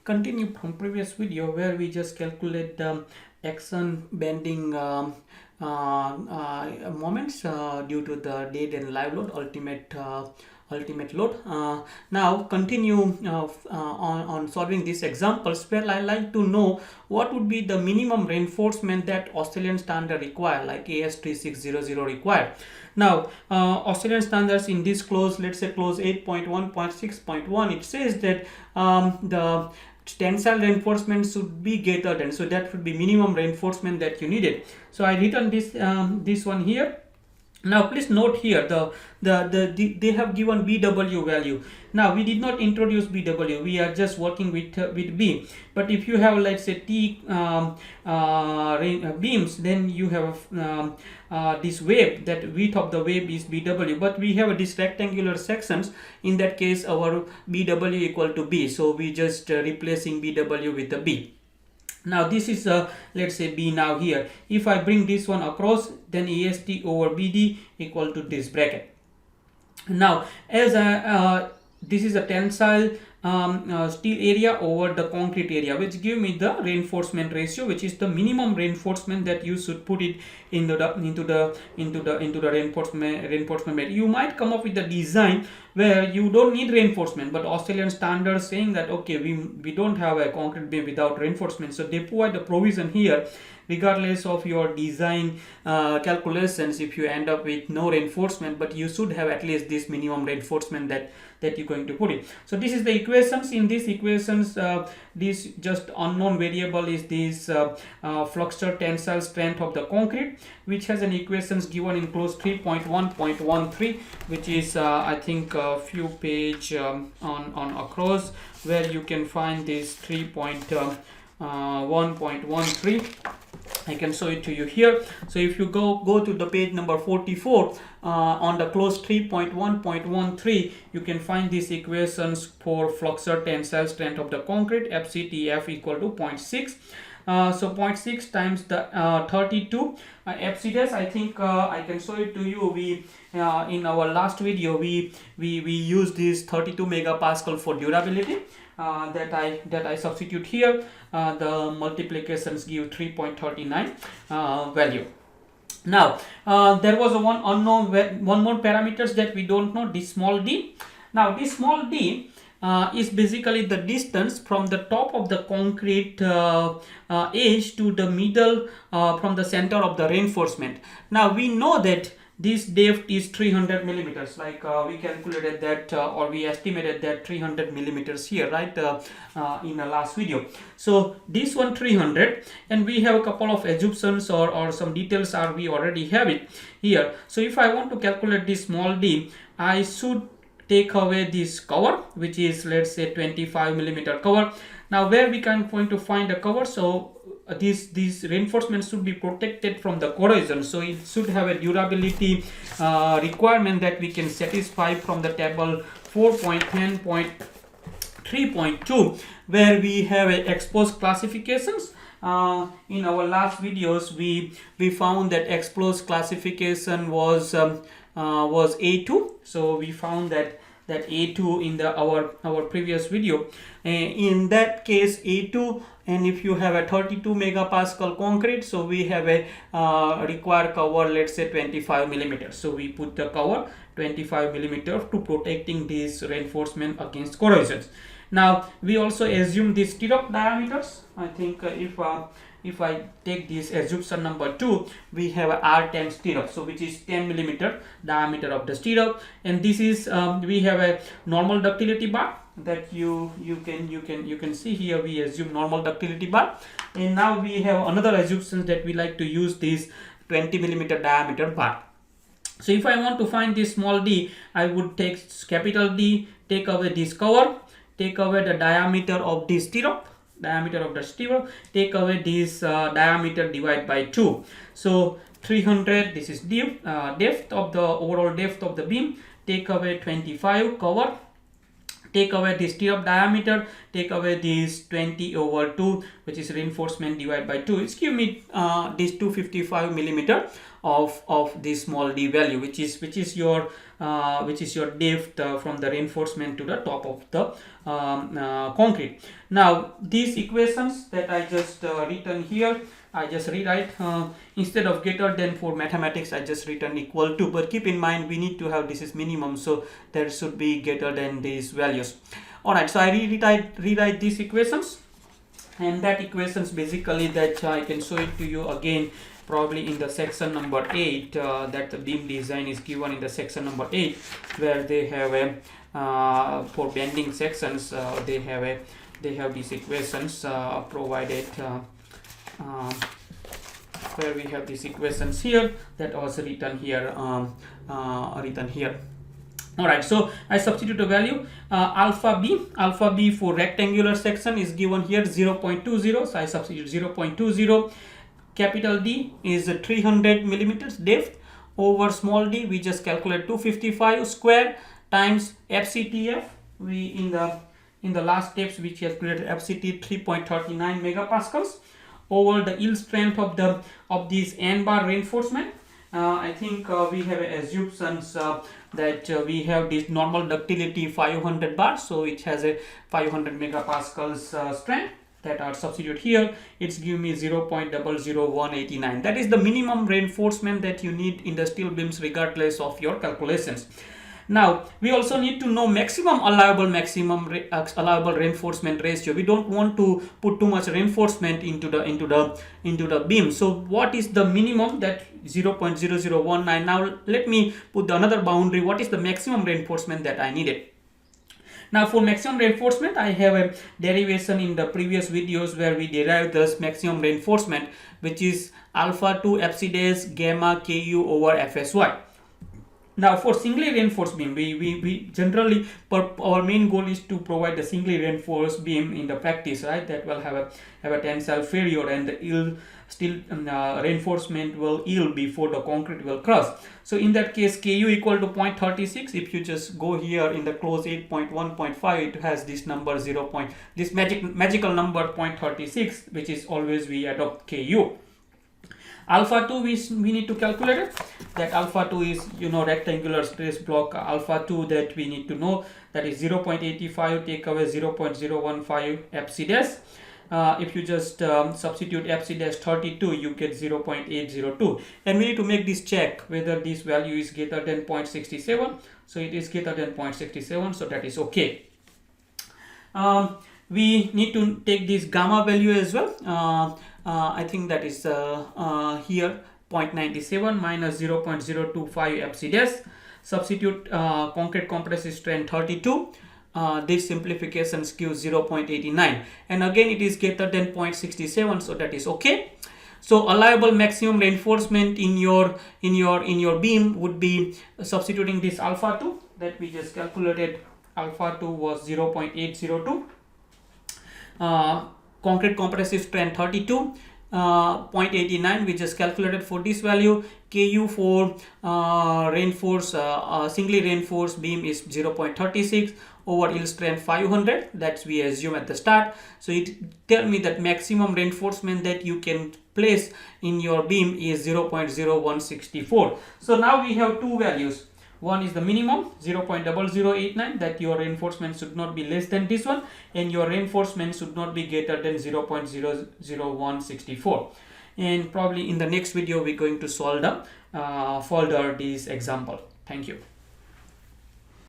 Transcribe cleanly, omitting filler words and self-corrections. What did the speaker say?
continue from previous video where we just calculate the action bending moments due to the dead and live load ultimate load. Now continue on solving these examples where I like to know what would be the minimum reinforcement that Australian standard require, like AS3600 required. Now Australian standards in this clause, let's say clause 8.1.6.1, it says that the tensile reinforcement should be greater than, so that would be minimum reinforcement that you needed. So I written this one here. Now please note here they have given BW value. Now we did not introduce BW, we are just working with B. But if you have, let's say, T beams, then you have this wave, that width of the wave is BW, but we have this rectangular sections. In that case our BW equal to B, so we just replacing BW with the B. Now this is let's say B. Now here if I bring this one across, then AST over BD equal to this bracket. Now as this is a tensile steel area over the concrete area, which give me the reinforcement ratio, which is the minimum reinforcement that you should put it into the reinforcement rate. You might come up with the design where you don't need reinforcement, but Australian standards saying that okay, we don't have a concrete beam without reinforcement, so they provide the provision here regardless of your design calculations. If you end up with no reinforcement, but you should have at least this minimum reinforcement that you're going to put in. So this is the equations. In these equations this just unknown variable is this flexure tensile strength of the concrete, which has an equations given in clause 3.1.13, which is I think a few page on across, where you can find this 3.1.13. I can show it to you here. So if you go to the page number 44 on the clause 3.1.13, you can find these equations for flexure tensile strength of the concrete, FCTF equal to 0.6. So 0.6 times the 32 FC dash. I think I can show it to you. We in our last video we used this 32 megapascal for durability. That I substitute here. The multiplications give 3.39 value. Now there was one unknown, one more parameters that we don't know, this small d. Now this small d is basically the distance from the top of the concrete edge to the middle from the center of the reinforcement. Now we know that this depth is 300 millimeters, like we calculated that or we estimated that 300 millimeters here, right, in the last video. So this one 300, and we have a couple of assumptions or some details we already have it here. So if I want to calculate this small d, I should take away this cover, which is, let's say, 25 millimeter cover. Now where we can going to find a cover? So these reinforcements should be protected from the corrosion, so it should have a durability requirement that we can satisfy from the table 4.10.3.2, where we have a exposed classifications. In our last videos we found that exposed classification was A2, so we found that A2 in our previous video. In that case A2, and if you have a 32 megapascal concrete, so we have a required cover, let's say 25 millimeters. So we put the cover 25 millimeters to protecting this reinforcement against corrosions. Now we also assume the stirrup diameters. I think if I take this assumption number 2, we have a R10 stirrup, so which is 10 millimeter diameter of the stirrup, and this is we have a normal ductility bar that you can see here. We assume normal ductility bar, and now we have another assumption that we like to use this 20 millimeter diameter bar. So if I want to find this small d, I would take capital D, take away this cover, take away the diameter of this stirrup, take away this diameter, divide by 2. So 300, this is depth of the overall depth of the beam, take away 25 cover, take away this stirrup diameter, take away this 20/2, which is reinforcement divided by 2. It's give me this 255 millimeter of this small d value, which is your depth from the reinforcement to the top of the concrete. Now these equations that I just written here, I just rewrite instead of greater than for mathematics, I just written equal to, but keep in mind we need to have this is minimum, so there should be greater than these values. Alright, so I rewrite these equations, and that equations basically that I can show it to you again probably in the section number 8, that the beam design is given in the section number 8, where they have a for bending sections they have these equations provided, where we have these equations here that was written here. Alright, so I substitute a value alpha b for rectangular section is given here 0.20, so I substitute 0.20. Capital D is 300 millimeters depth over small d, we just calculate 255 square times FCTF. We in the last steps we calculated FCT 3.39 megapascals over the yield strength of this N bar reinforcement. I think we have assumptions that we have this normal ductility 500 bar, so it has a 500 megapascals strength that are substitute here. It's give me 0.00189. That is the minimum reinforcement that you need in the steel beams regardless of your calculations. Now we also need to know maximum allowable reinforcement ratio. We don't want to put too much reinforcement into the beam. So what is the minimum? That 0.0019. Now let me put the another boundary. What is the maximum reinforcement that I needed? Now for maximum reinforcement, I have a derivation in the previous videos where we derived this maximum reinforcement, which is alpha 2 FC dash gamma KU over FSY. Now for singly reinforced beam, we generally our main goal is to provide the singly reinforced beam in the practice, right? That will have a tensile failure, and the yield still reinforcement will yield before the concrete will crush. So in that case, KU equal to 0.36. If you just go here in the clause 8.1.5, it has this number this magical number 0.36, which is always we adopt KU. Alpha 2 we need to calculate it. That alpha 2 is rectangular stress block alpha 2 that we need to know, that is 0.85 take away 0.015 FC dash. If you just substitute FC dash 32, you get 0.802, and we need to make this check whether this value is greater than 0.67. So it is greater than 0.67, so that is okay. We need to take this gamma value as well. I think that is here 0.97 minus 0.025 FC dash. Substitute concrete compressive strength 32. This simplification gives 0.89, and again it is greater than 0.67, so that is okay. So allowable maximum reinforcement in your beam would be substituting this alpha 2 that we just calculated. Alpha 2 was 0.802. Concrete compressive strength 32, 0.89 we just calculated for this value. KU for singly reinforced beam is 0.36 over yield strength 500, that's we assume at the start. So it tell me that maximum reinforcement that you can place in your beam is 0.0164. So now we have two values. One is the minimum 0.0089, that your reinforcement should not be less than this one, and your reinforcement should not be greater than 0.00164. And probably in the next video we're going to solve the further this example. Thank you.